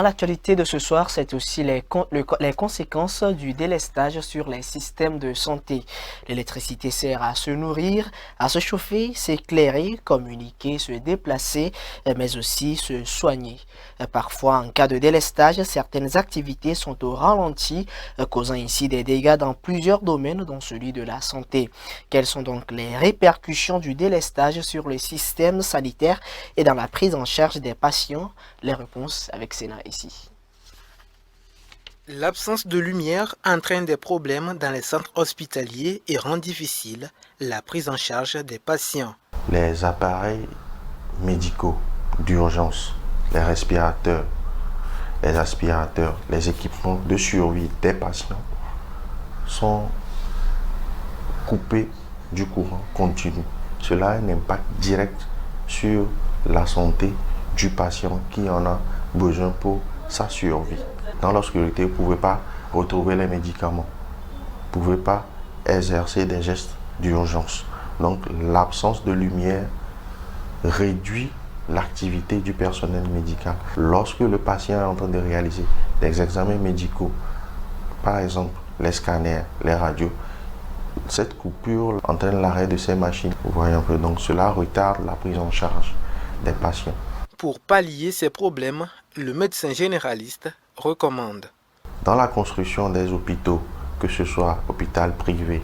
Dans l'actualité de ce soir, c'est aussi les conséquences du délestage sur les systèmes de santé. L'électricité sert à se nourrir, à se chauffer, s'éclairer, communiquer, se déplacer, mais aussi se soigner. Parfois, en cas de délestage, certaines activités sont au ralenti, causant ici des dégâts dans plusieurs domaines, dont celui de la santé. Quelles sont donc les répercussions du délestage sur le système sanitaire et dans la prise en charge des patients? Les réponses avec Sénat ici. L'absence de lumière entraîne des problèmes dans les centres hospitaliers et rend difficile la prise en charge des patients. Les appareils médicaux d'urgence, les respirateurs, les aspirateurs, les équipements de survie des patients sont coupés du courant continu. Cela a un impact direct sur la santé du patient qui en a besoin pour sa survie. Dans l'obscurité, vous ne pouvez pas retrouver les médicaments, vous ne pouvez pas exercer des gestes d'urgence. Donc l'absence de lumière réduit l'activité du personnel médical. Lorsque le patient est en train de réaliser des examens médicaux, par exemple les scanners, les radios, cette coupure entraîne l'arrêt de ces machines. Vous voyez un peu, donc cela retarde la prise en charge des patients. Pour pallier ces problèmes, le médecin généraliste recommande. Dans la construction des hôpitaux, que ce soit hôpital privé,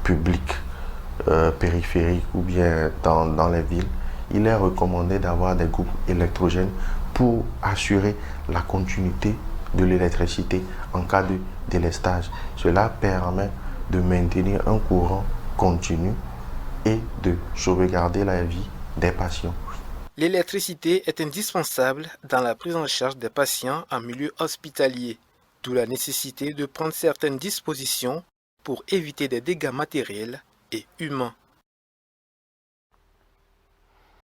public, périphérique ou bien dans les villes, il est recommandé d'avoir des groupes électrogènes pour assurer la continuité de l'électricité en cas de délestage. Cela permet de maintenir un courant continu et de sauvegarder la vie des patients. L'électricité est indispensable dans la prise en charge des patients en milieu hospitalier, d'où la nécessité de prendre certaines dispositions pour éviter des dégâts matériels et humains.